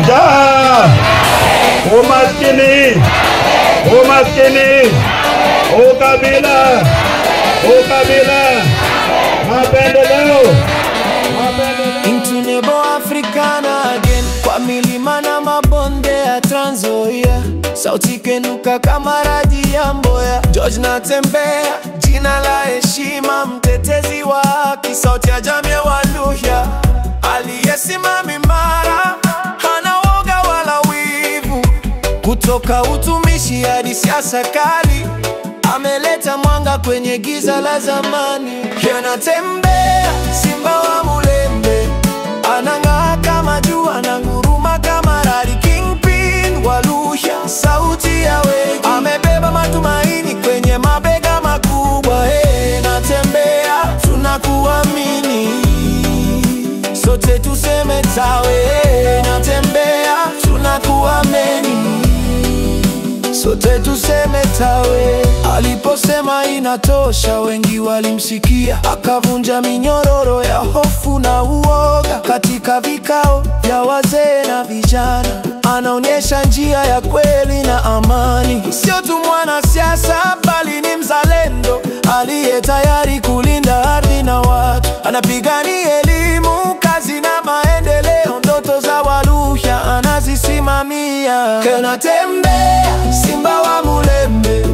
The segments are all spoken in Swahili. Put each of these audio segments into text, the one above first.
Njaa, umaskini, ukabila, mapendeleo. Intunebo Africana again, kwa milima na mabonde ya Trans Nzoia, sauti kenuka kama radi ya Mboya. George Natembeya, jina la heshima, mtetezi wa haki, sauti ya jamii ya Waluhya, aliyesimama imara, hana woga wala wivu. Kutoka utumishi hadi siasa kali, ameleta mwanga kwenye giza la zamani. Anatembea simba wa Mulembe, anang'aa kama jua, ananguruma kama radi. Kingpin Waluhya, sauti ya wengi, amebeba matumaini kwenye mabega makubwa. Natembea, tunakuamini, sote tuseme tawe. Natembea, tunakuamini, sote tuseme tawe. Aliposema inatosha, wengi walimsikia, akavunja minyororo ya hofu na uoga. Katika vikao vya wazee na vijana, anaonyesha njia ya kweli na amani. Sio tu mwanasiasa, bali ni mzalendo, aliye tayari kulinda ardhi na watu. Anapigania elimu, kazi na maendeleo, ndoto za Waluhya anazisimamia. Anatembea simba wa Mulembe,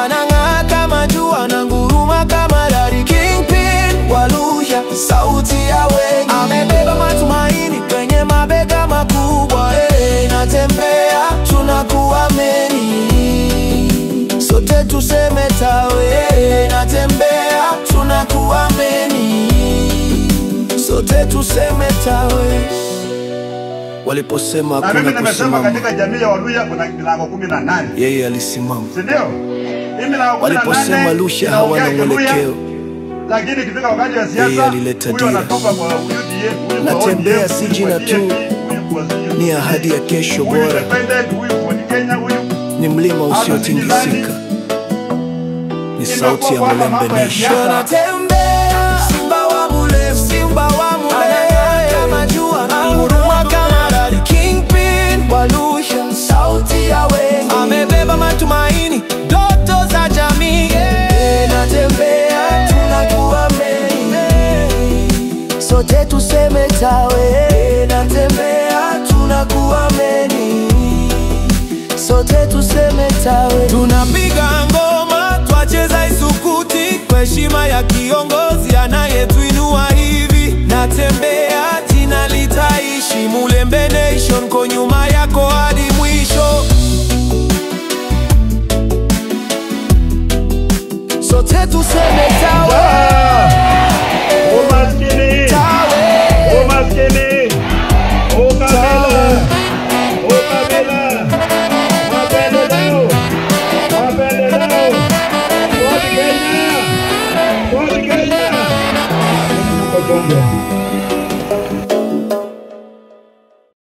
anang'aa kama jua, ananguruma kama radi. Kingpin Waluhya, sauti ya wengi, amebeba matumaini kwenye mabega makubwa. Natembea, tunakuamini, sote tuseme tawe. Natembea, tunakuamini, sote tuseme tawe. Waliposema hakuna kusimama, katika jamii ya Waluhya kuna milango 18. yeye alisimama. Ndio? Waliposema Luhya hawana mwelekeo, lakini kifika wakati wa siasa, yeye alileta dira. Natembea si jina tu, ni ahadi ya kesho bora, ni mlima usiotingisika, ni sauti ya Mulembe Nation. Natembea simba wa Mulembe, kama jua, ananguruma kama radi. Kingpin Waluhya, sauti ya wengi, amebeba matumaini, ndoto za jamii. Natembea, tunakuamini, sote tuseme tawe. Natembea, tunakuamini, sote tuseme tawe. Tunapiga ngoma, twacheza isukuti, kwa heshima ya kiongozi anayetuinua hivi. Natembea, jina litaishi, Mulembe Nation ko nyuma yako hadi mwisho. Sote tuseme tawe. Umaskini, ukabila, mapendeleo. Kwa Kenya,